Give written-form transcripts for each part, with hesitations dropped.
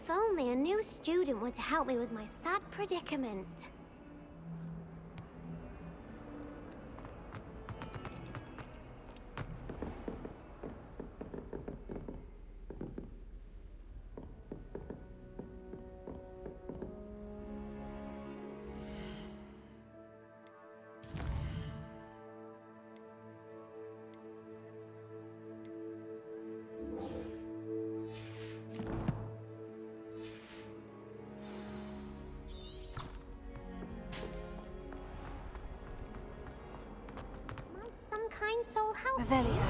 If only a new student were to help me with my sad predicament. Some kind soul help. Revelio.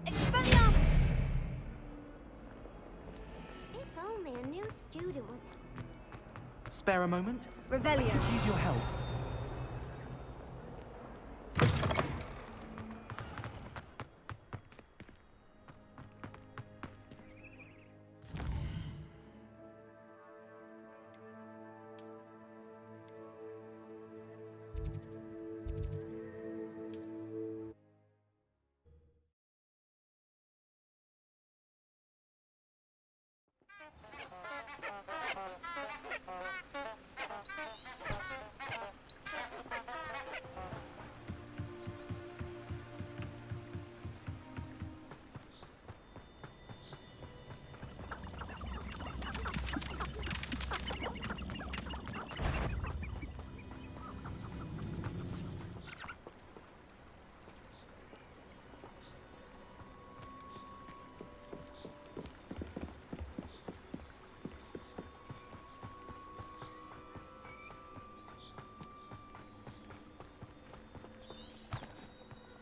Expelliarmus! If only a new student would... Spare a moment? Revelio. Could use your help.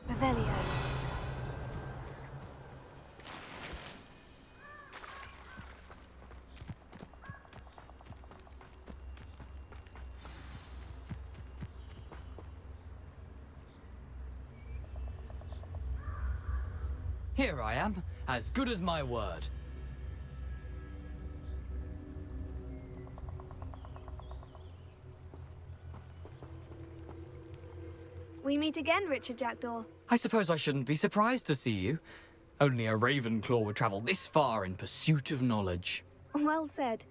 Revelio. Here I am, as good as my word. We meet again, Richard Jackdaw. I suppose I shouldn't be surprised to see you. Only a Ravenclaw would travel this far in pursuit of knowledge. Well said.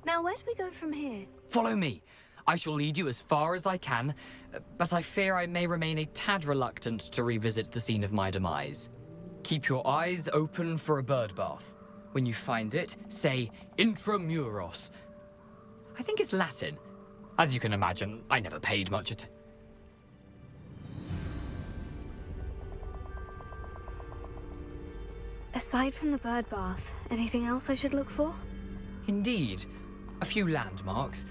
Now, where do we go from here? Follow me. I shall lead you as far as I can, but I fear I may remain a tad reluctant to revisit the scene of my demise. Keep your eyes open for a bird bath. When you find it, say intramuros. I think it's Latin. As you can imagine, I never paid much attention. Aside from the bird bath, anything else I should look for? Indeed. A few landmarks,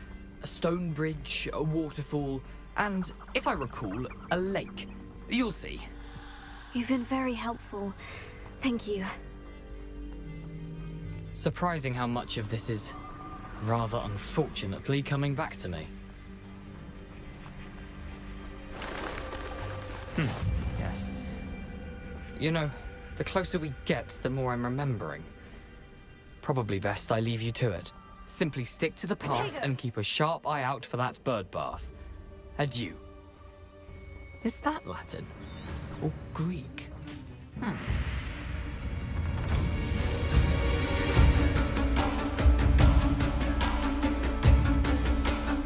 a stone bridge, a waterfall, and, if I recall, a lake. You'll see. You've been very helpful. Thank you. Surprising how much of this is, rather unfortunately, coming back to me. Yes. You know, the closer we get, the more I'm remembering. Probably best I leave you to it. Simply stick to the path Potato. and keep a sharp eye out for that bird bath. Adieu. Is that Latin? Or Greek?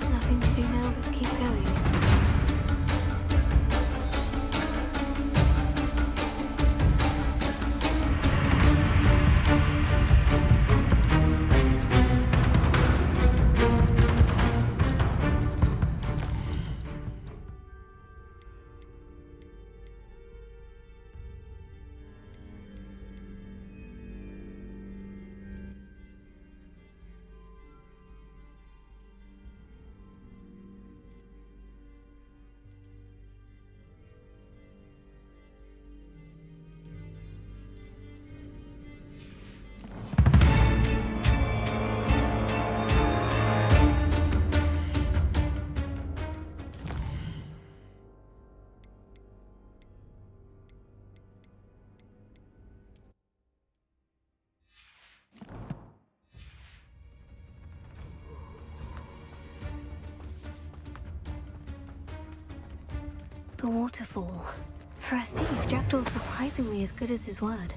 Nothing to do now but keep going. The waterfall. For a thief, Jackdaw's surprisingly as good as his word.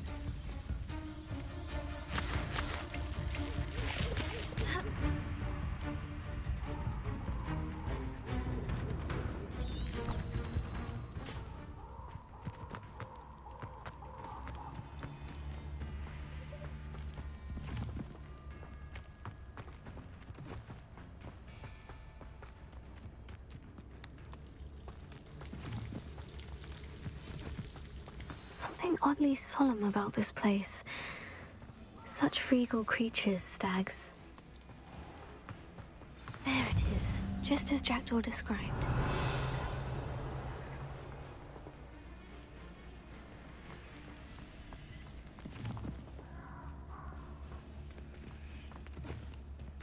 Something oddly solemn about this place. Such regal creatures, stags. There it is, just as Jackdaw described.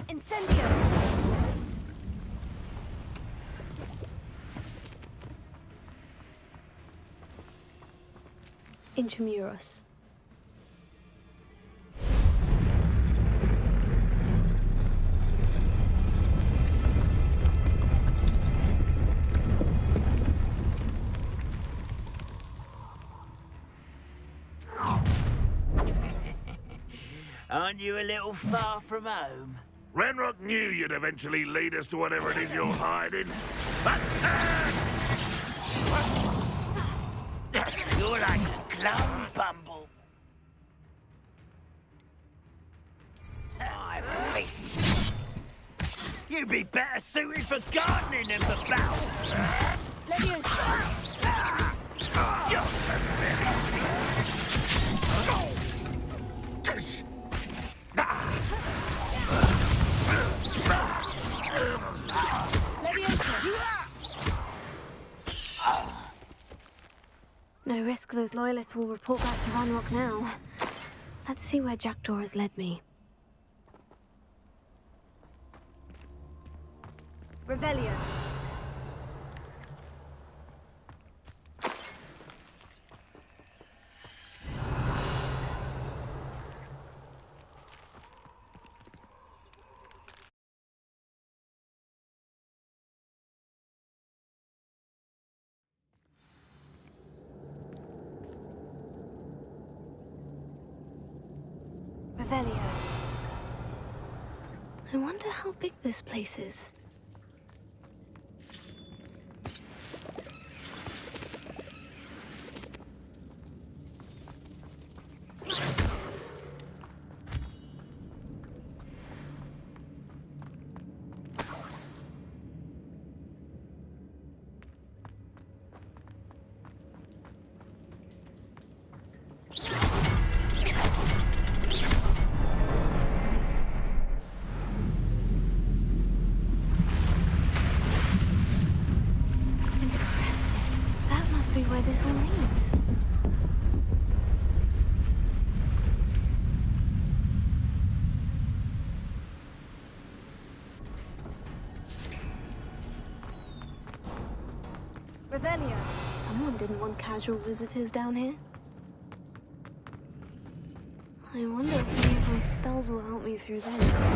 Incendio! Intramuros. Aren't you a little far from home? Renrock knew you'd eventually lead us to whatever it is you're hiding. You're like a clown bumble. My feet. You'd be better suited for gardening than for battle. No risk those loyalists will report back to Ranrock now. Let's see where Jackdaw has led me. Revelio. Revelio. I wonder how big this place is. Where this all leads. Revelio. Someone didn't want casual visitors down here. I wonder if any of my spells will help me through this.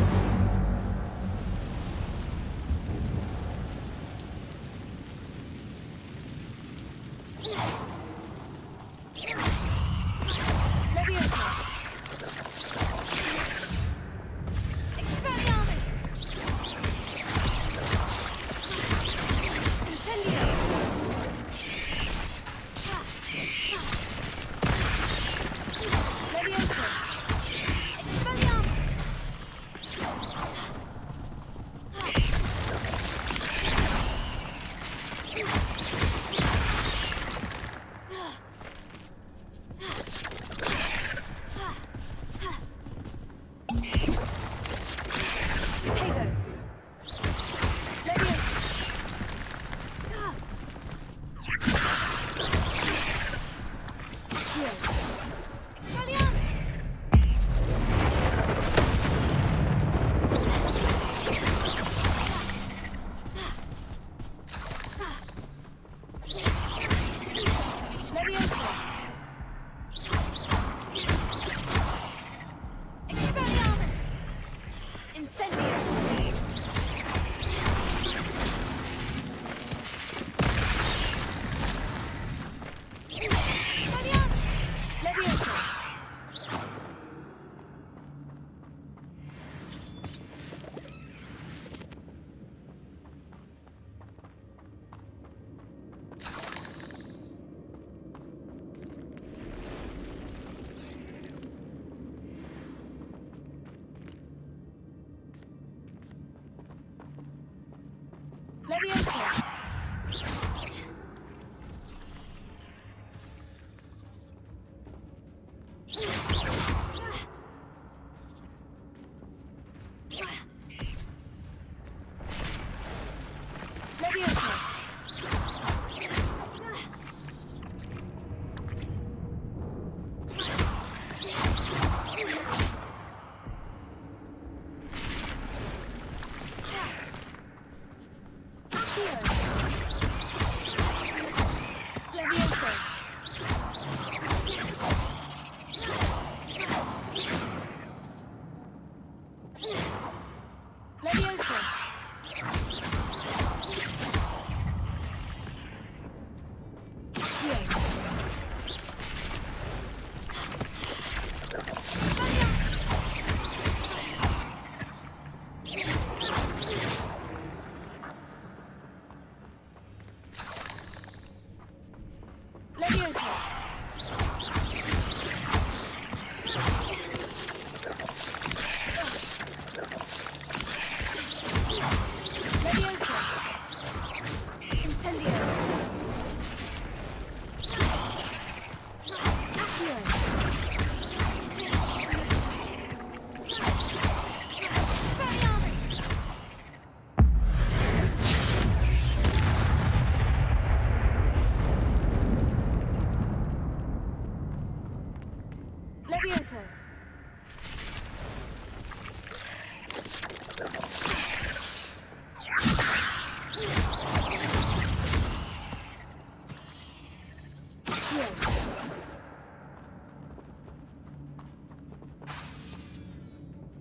Levioso.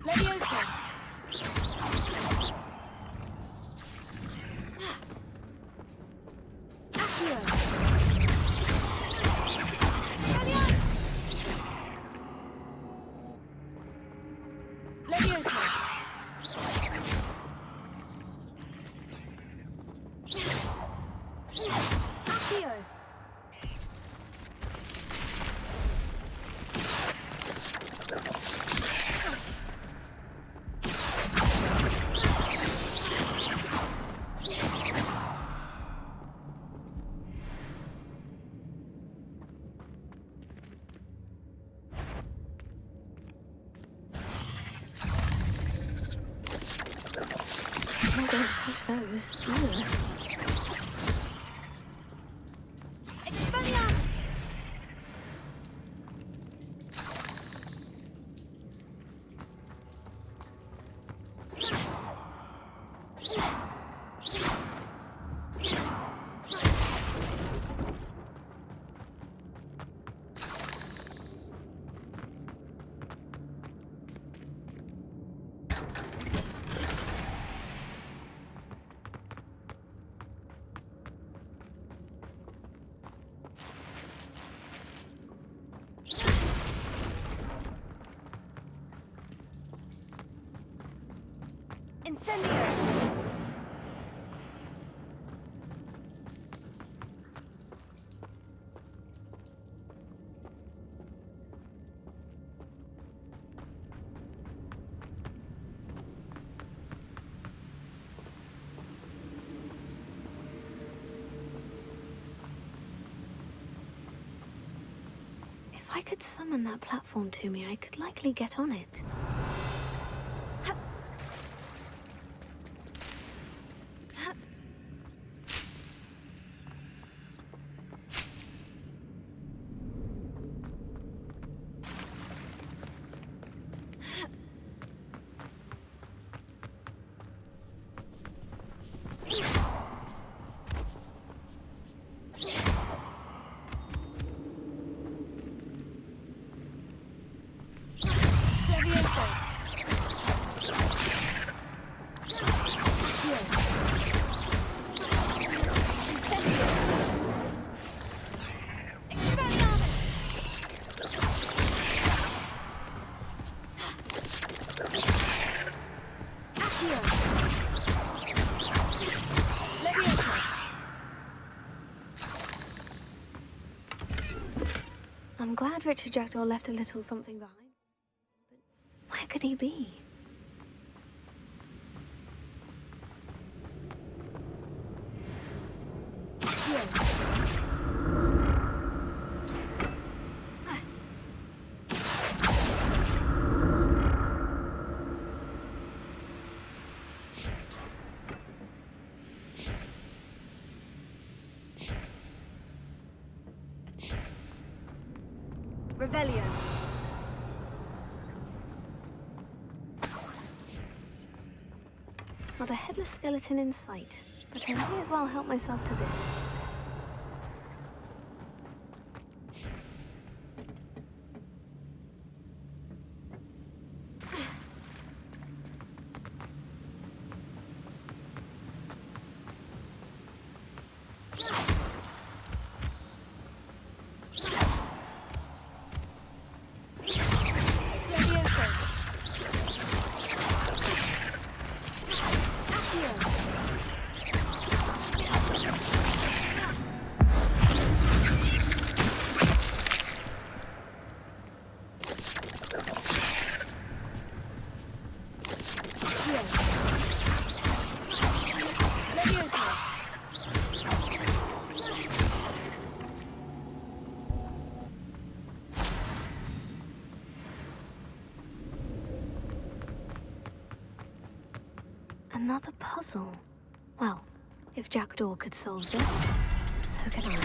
Levioso. Accio. Levioso. Accio. I'm not going to touch those. Ugh. Expelliarmus! Incendio! If I could summon that platform to me, I could likely get on it. I'm glad Richard Jackdaw left a little something behind. But where could he be? Revelio. Not a headless skeleton in sight, but I may as well help myself to this. Another puzzle. Well, if Jackdaw could solve this, so can I.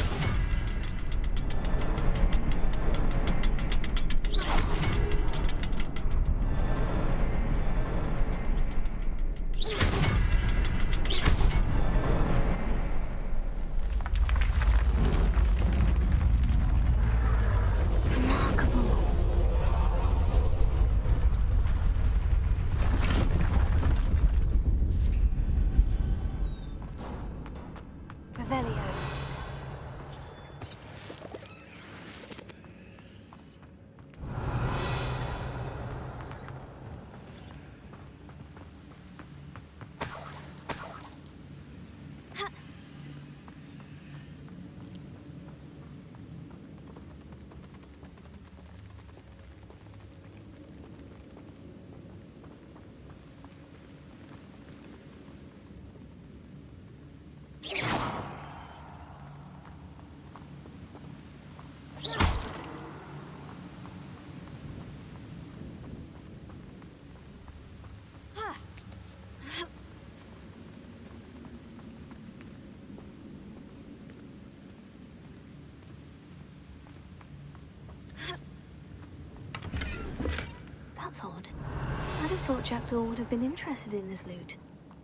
That's odd. I'd have thought Jackdaw would have been interested in this loot,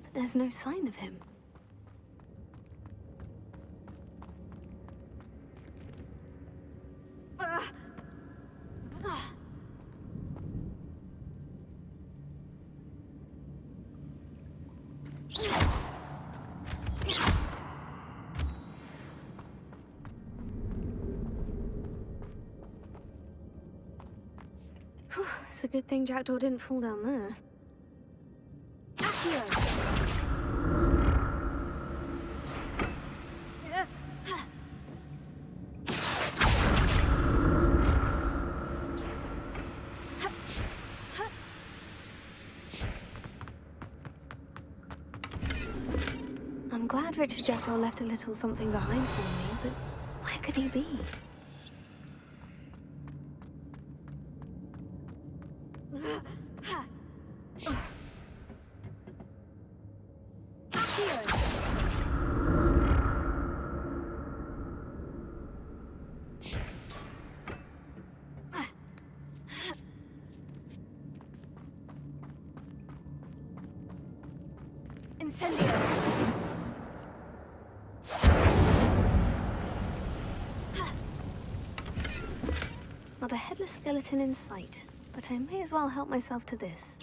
but there's no sign of him. It's a good thing Jackdaw didn't fall down there. Accio! I'm glad Richard Jackdaw left a little something behind for me, but where could he be? Incendio! Not a headless skeleton in sight, but I may as well help myself to this.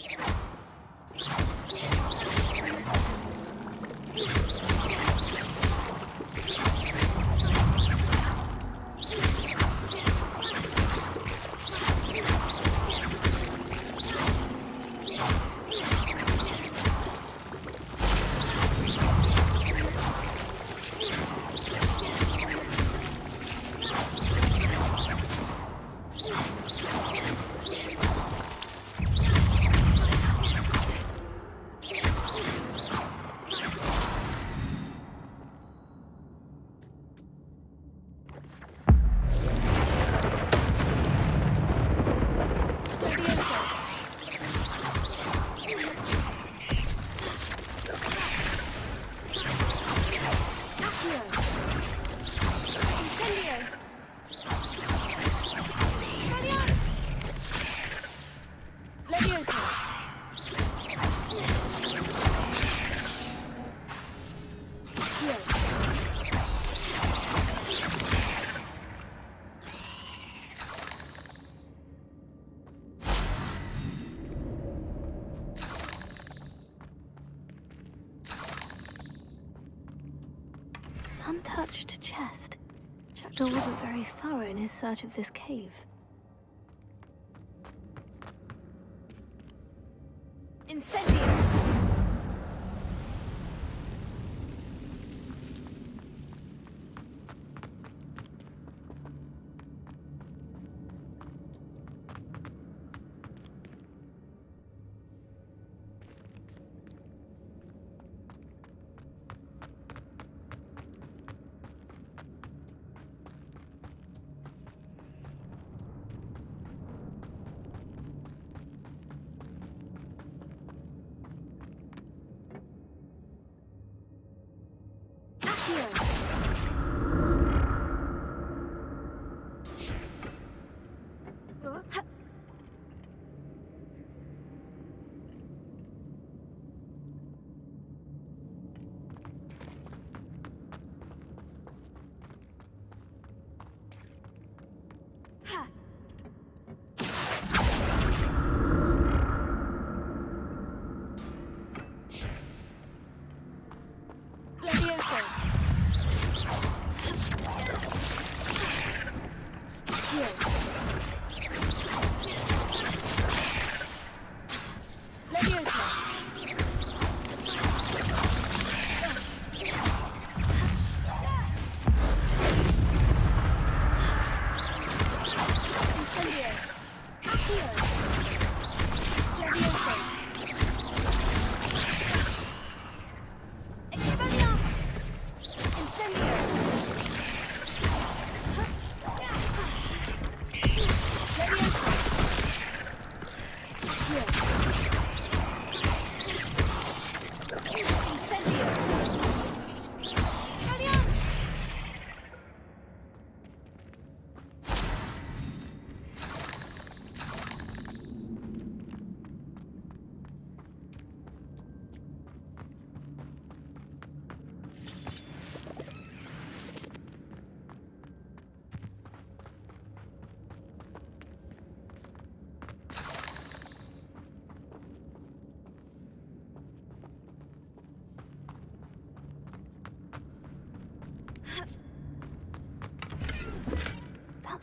Untouched chest. Jackdaw wasn't very thorough in his search of this cave. Incendio!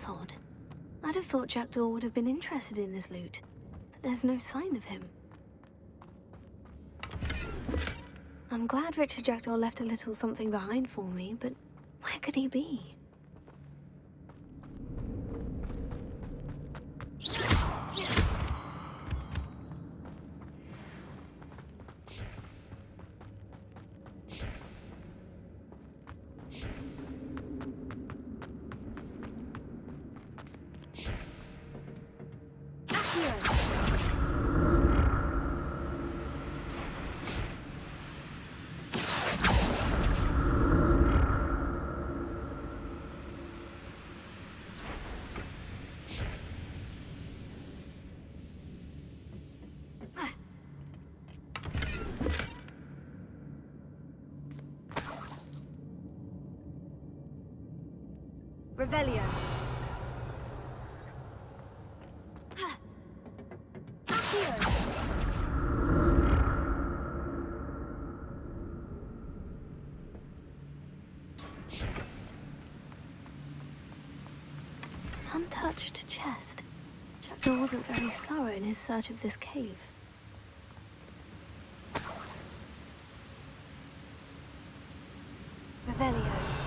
That's odd. I'd have thought Jackdaw would have been interested in this loot, but there's no sign of him. I'm glad Richard Jackdaw left a little something behind for me, but where could he be? Revelio. An untouched chest. Jackdaw wasn't very thorough in his search of this cave. Revelio.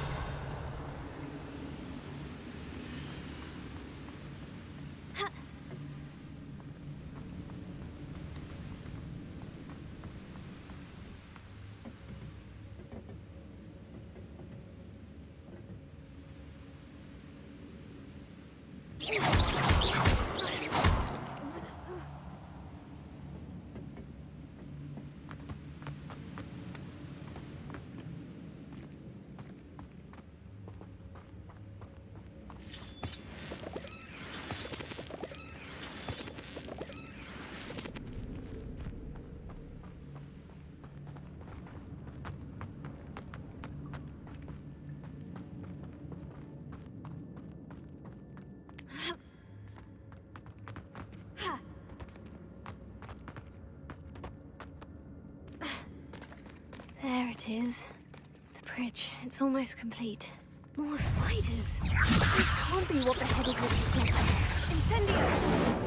There it is. The bridge. It's almost complete. More spiders. This can't be what the head of this looked like. Incendio!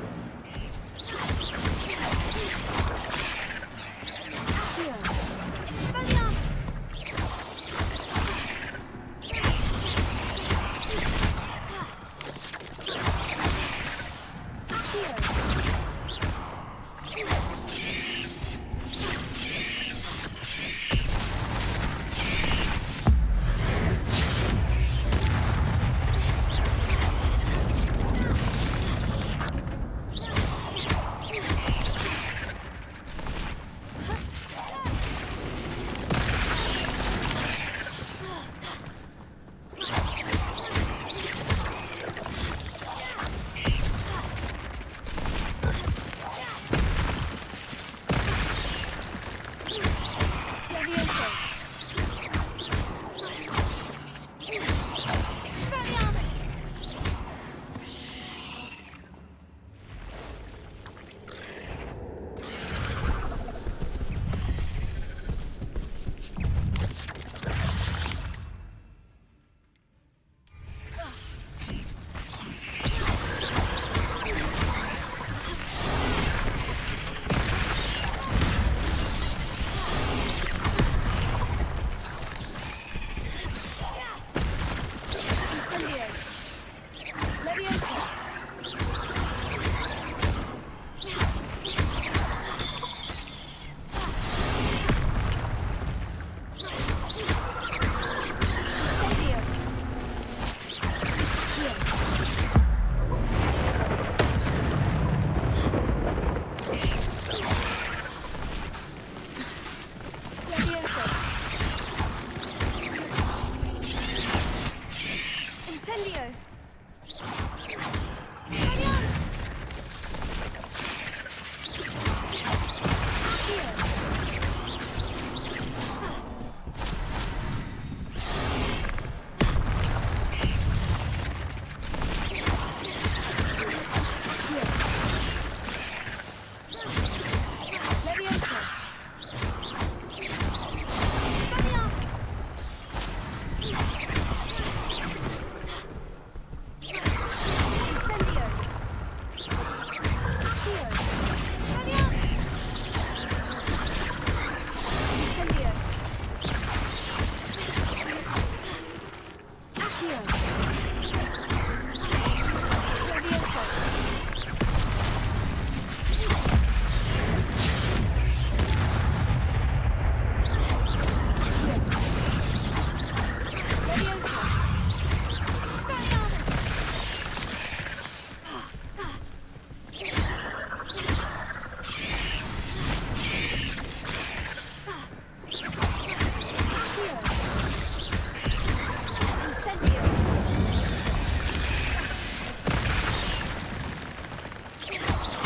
Levioso.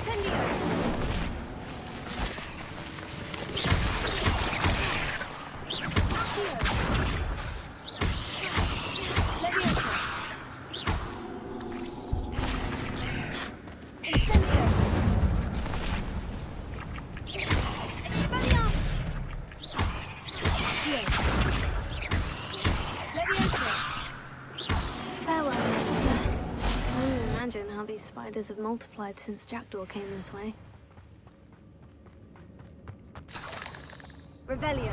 Incendio. Accio. Levioso. Incendio. Expelliarmus. Accio. Levioso. Farewell, Master. I can only imagine how these spiders have multiplied since Jackdaw came this way. Revelio.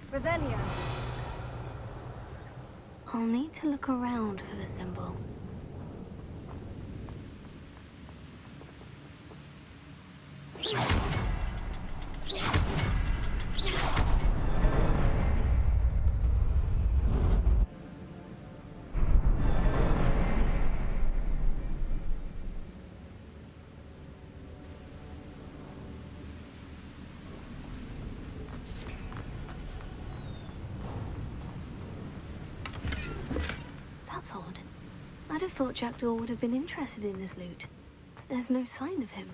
Revelio. I'll need to look around for the symbol. That's odd. I'd have thought Jackdaw would have been interested in this loot, but there's no sign of him.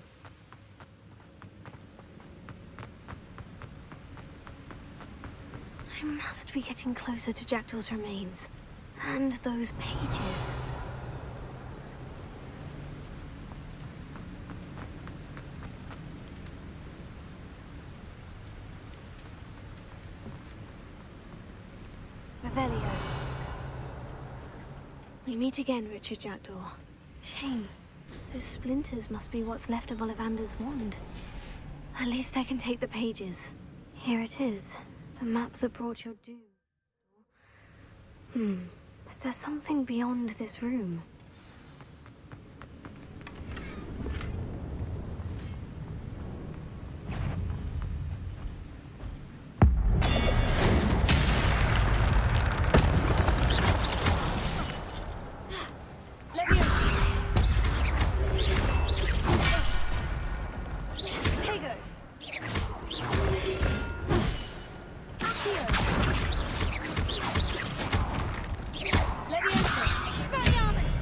I must be getting closer to Jackdaw's remains. And those pages. Revelio. We meet again, Richard Jackdaw. Shame. Those splinters must be what's left of Ollivander's wand. At least I can take the pages. Here it is. The map that brought your doom. Is there something beyond this room? Levioso! Expelliarmus!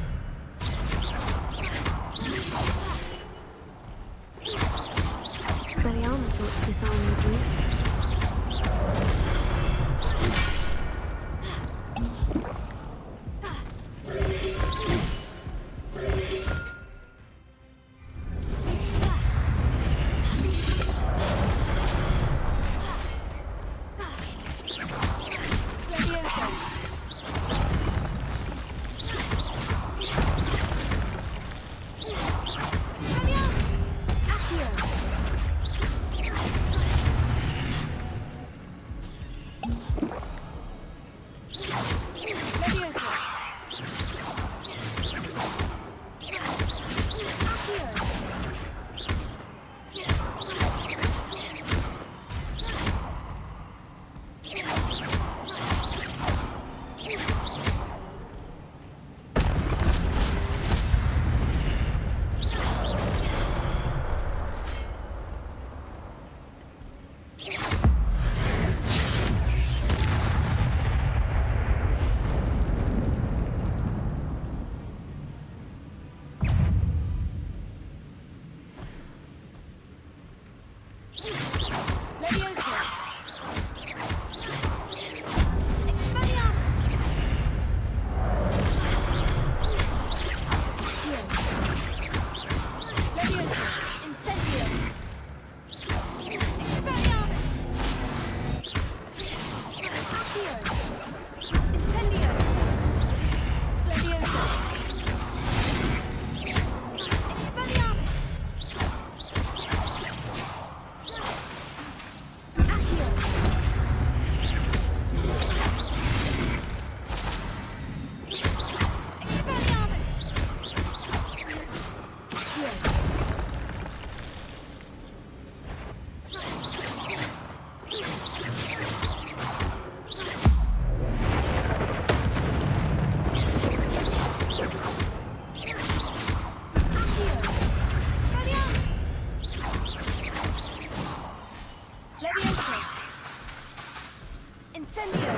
Incendio!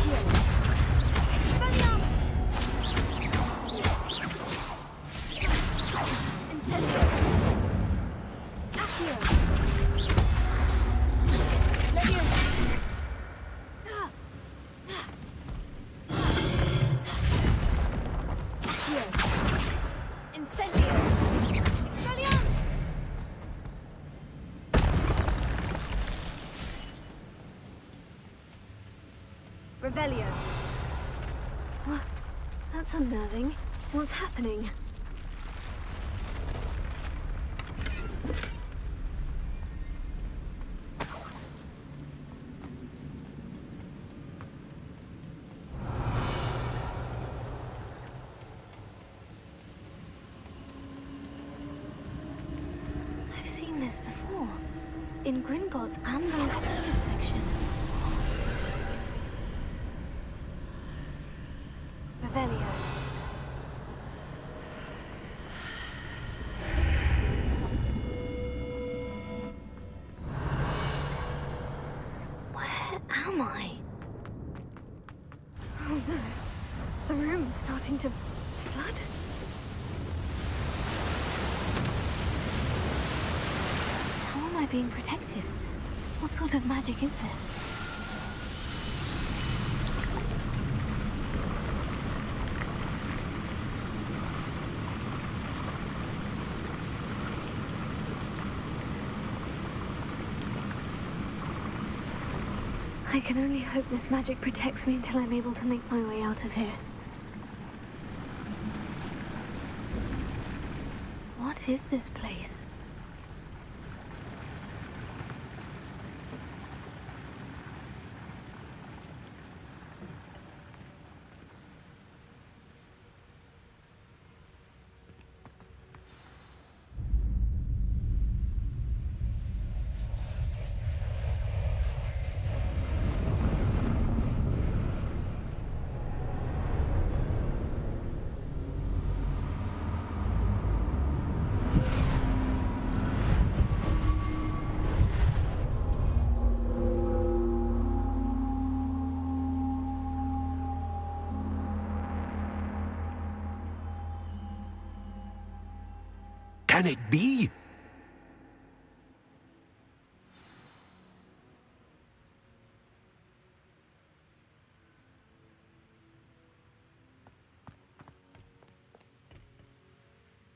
Here. Expelliarmus! Incendio! Accio! Leviosa! Accio! Incendio! Expelliarmus! Revelio. What? That's unnerving. What's happening? I've seen this before. In Gringotts and the restricted section. Revelio. Where am I? Oh no. The room's starting to flood. How am I being protected? What sort of magic is this? I can only hope this magic protects me until I'm able to make my way out of here. What is this place? Can it be?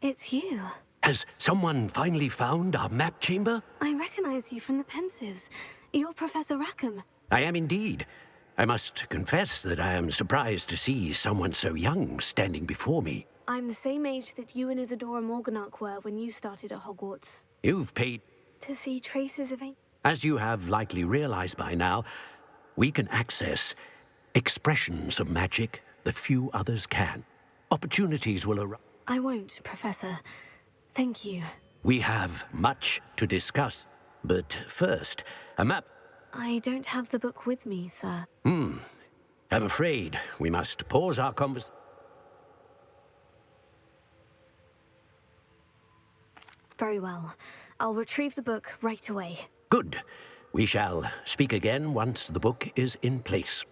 It's you. Has someone finally found our map chamber? I recognize you from the Pensives. You're Professor Rackham. I am indeed. I must confess that I am surprised to see someone so young standing before me. I'm the same age that you and Isadora Morganach were when you started at Hogwarts. You've paid... To see traces of As you have likely realized by now, we can access expressions of magic that few others can. Opportunities will arise. I won't, Professor. Thank you. We have much to discuss. But first, a map... I don't have the book with me, sir. I'm afraid we must pause our conversation. Very well. I'll retrieve the book right away. Good. We shall speak again once the book is in place.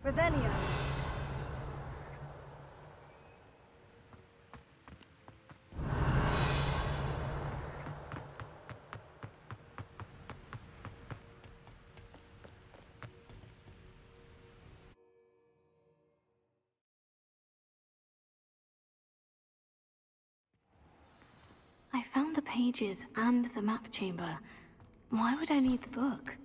Revelio. I found the pages and the map chamber. Why would I need the book?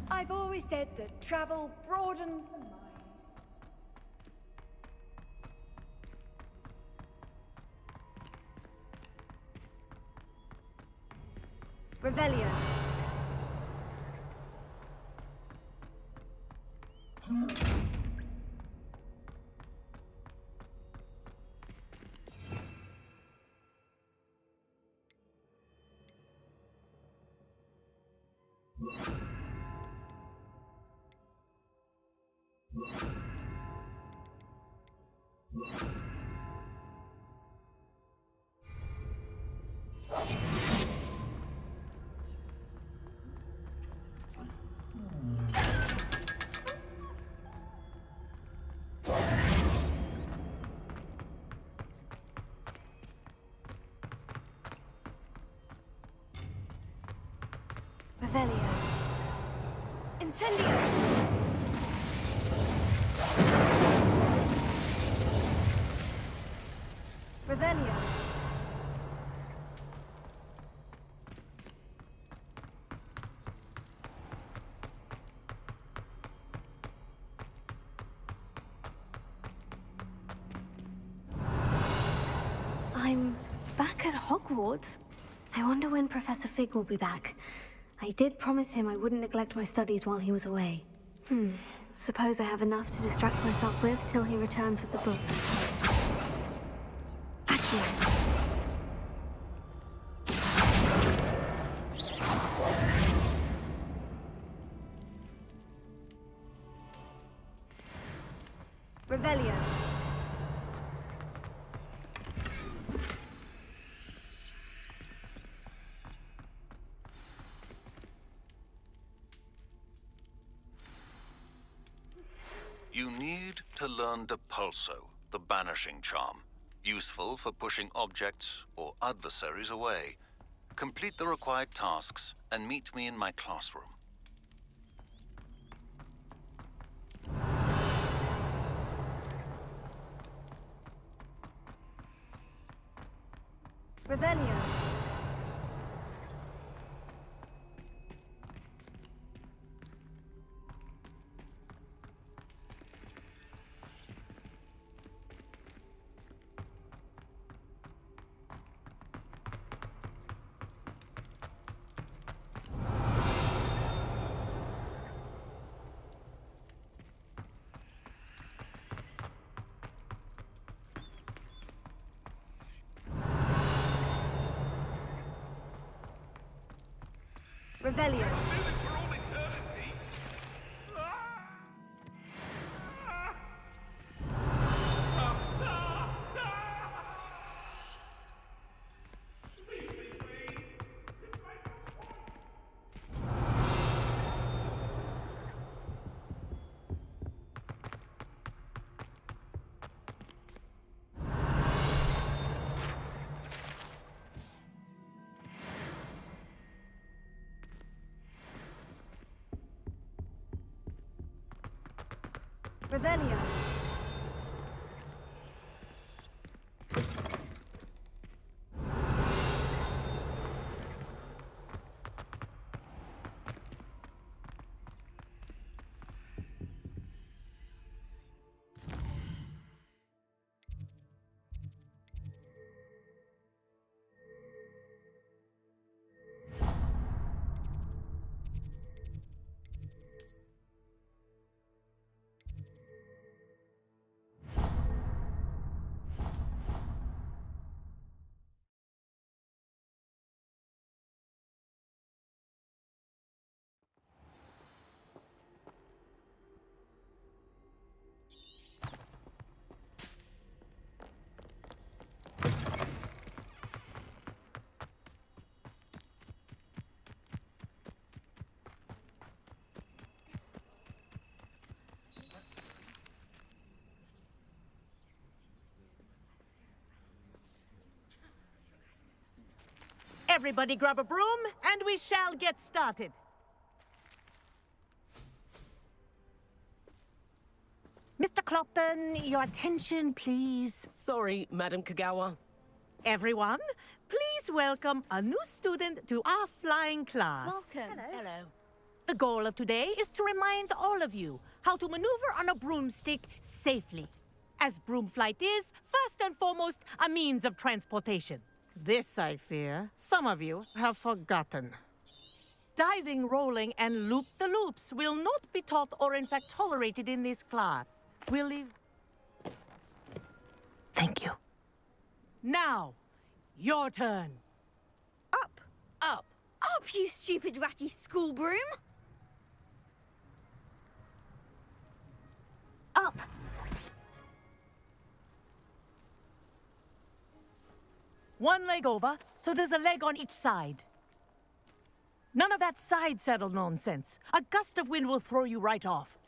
I've always said that travel broadens the mind. Revelio. Revelio. Incendio! Revelio. I'm back at Hogwarts. I wonder when Professor Fig will be back. I did promise him I wouldn't neglect my studies while he was away. Suppose I have enough to distract myself with till he returns with the book. Accio. Revelio. You need to learn Depulso, the banishing charm. Useful for pushing objects or adversaries away. Complete the required tasks and meet me in my classroom. Revelio. Revelio. Revelio. Everybody grab a broom, and we shall get started. Mr. Clopton, your attention, please. Sorry, Madam Kagawa. Everyone, please welcome a new student to our flying class. Welcome. Hello. The goal of today is to remind all of you how to maneuver on a broomstick safely. As broom flight is, first and foremost, a means of transportation. This, I fear, some of you have forgotten. Diving, rolling, and loop-the-loops will not be taught or in fact tolerated in this class. We'll leave... Thank you. Now, your turn. Up. Up. Up, you stupid ratty school broom. Up! One leg over, so there's a leg on each side. None of that side saddle nonsense. A gust of wind will throw you right off.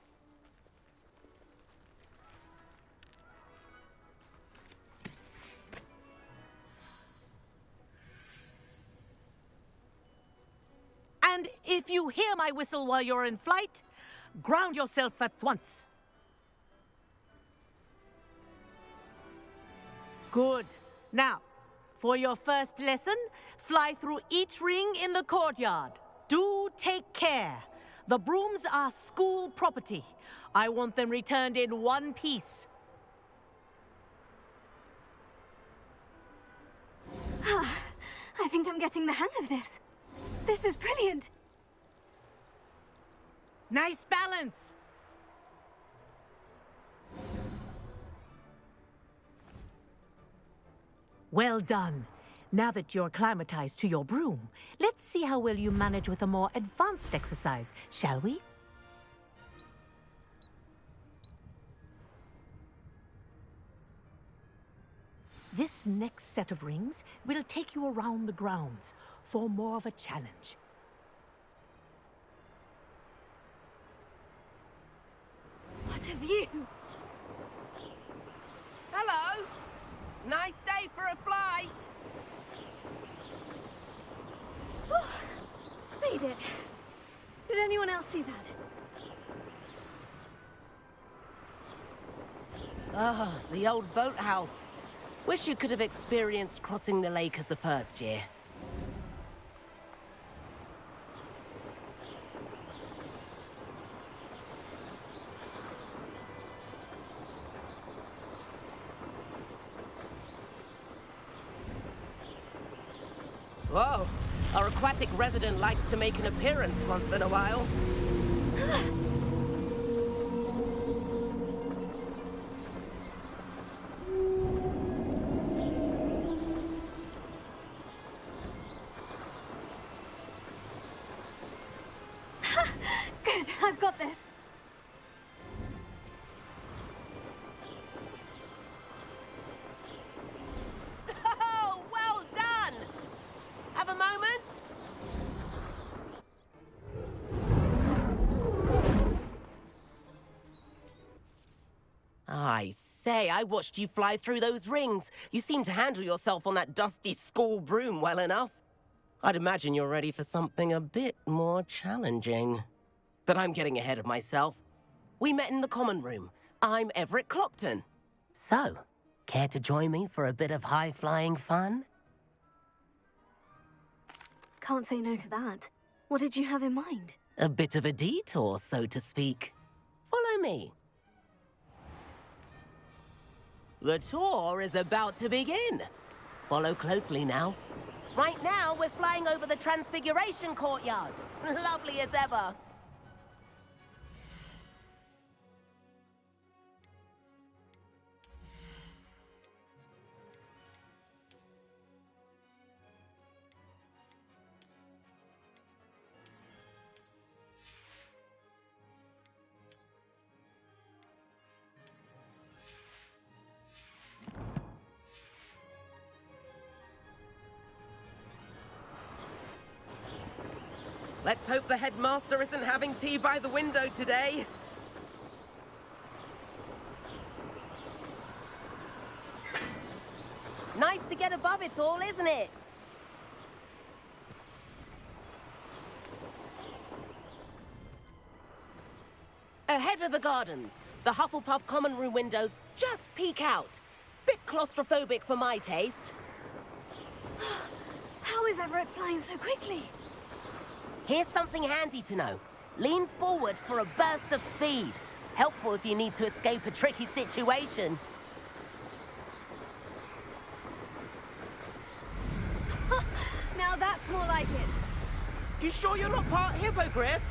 And if you hear my whistle while you're in flight, ground yourself at once. Good. Now, for your first lesson, fly through each ring in the courtyard. Do take care. The brooms are school property. I want them returned in one piece. I think I'm getting the hang of this. This is brilliant. Nice balance. Well done. Now that you're acclimatized to your broom, let's see how well you manage with a more advanced exercise, shall we? This next set of rings will take you around the grounds for more of a challenge. What a view! Hello. Nice day for a flight. They did. Did anyone else see that? Ah, the old boathouse. Wish you could have experienced crossing the lake as a first year. Whoa, our aquatic resident likes to make an appearance once in a while. Good, I've got this. Oh, well done! Have a moment? I say, I watched you fly through those rings. You seem to handle yourself on that dusty school broom well enough. I'd imagine you're ready for something a bit more challenging. But I'm getting ahead of myself. We met in the common room. I'm Everett Clopton. So, care to join me for a bit of high-flying fun? Can't say no to that. What did you have in mind? A bit of a detour, so to speak. Follow me. The tour is about to begin. Follow closely now. Right now, we're flying over the Transfiguration Courtyard. Lovely as ever. Let's hope the headmaster isn't having tea by the window today. Nice to get above it all, isn't it? Ahead of the gardens. The Hufflepuff common room windows just peek out. Bit claustrophobic for my taste. How is Everett flying so quickly? Here's something handy to know. Lean forward for a burst of speed. Helpful if you need to escape a tricky situation. Now that's more like it. You sure you're not part hippogriff?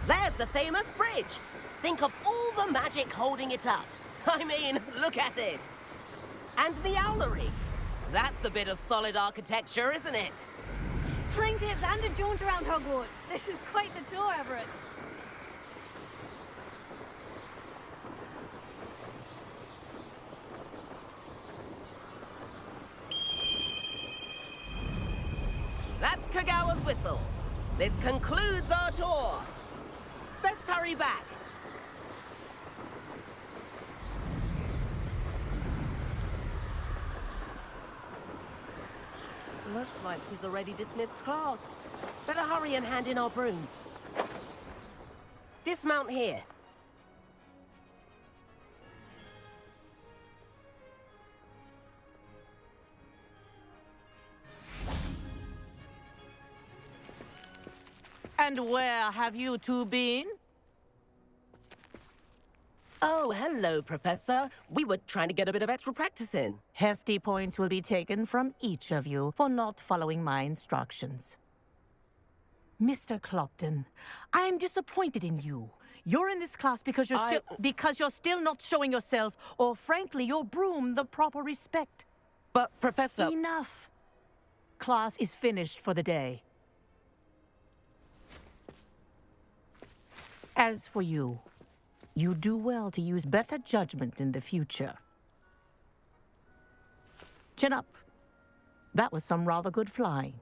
There's the famous bridge. Think of all the magic holding it up. I mean, look at it. And the owlery. That's a bit of solid architecture, isn't it? Flying tips and a jaunt around Hogwarts. This is quite the tour, Everett. That's Kagawa's whistle. This concludes our tour. Best hurry back. Looks like she's already dismissed class. Better hurry and hand in our brooms. Dismount here. And where have you two been? Oh, hello, Professor. We were trying to get a bit of extra practice in. Hefty points will be taken from each of you for not following my instructions. Mr. Clopton, I am disappointed in you. You're in this class because you're still not showing yourself, or frankly, your broom, the proper respect. But, Professor... Enough. Class is finished for the day. As for you, you do well to use better judgment in the future. Chin up. That was some rather good flying.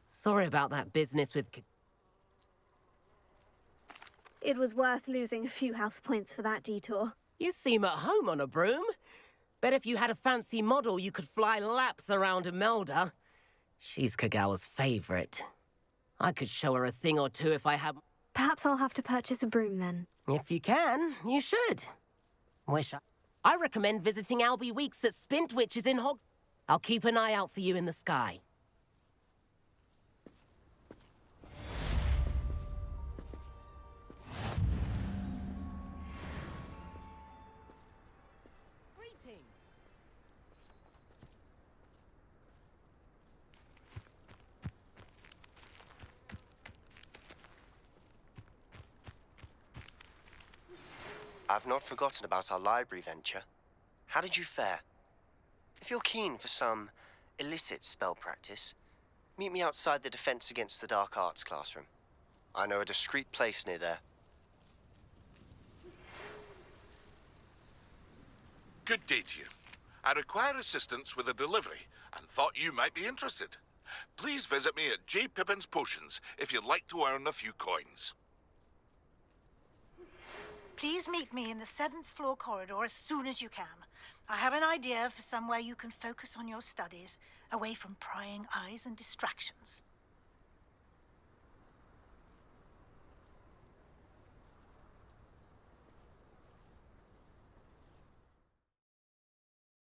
Sorry about that business with... It was worth losing a few house points for that detour. You seem at home on a broom. Bet if you had a fancy model, you could fly laps around Imelda. She's Kagawa's favorite. I could show her a thing or two if I had... Perhaps I'll have to purchase a broom then. If you can, you should. I recommend visiting Albie Weeks at Spint, which is in Hog... I'll keep an eye out for you in the sky. I've not forgotten about our library venture. How did you fare? If you're keen for some illicit spell practice, meet me outside the Defense Against the Dark Arts classroom. I know a discreet place near there. Good day to you. I require assistance with a delivery and thought you might be interested. Please visit me at J. Pippin's Potions if you'd like to earn a few coins. Please meet me in the 7th floor corridor as soon as you can. I have an idea for somewhere you can focus on your studies, away from prying eyes and distractions.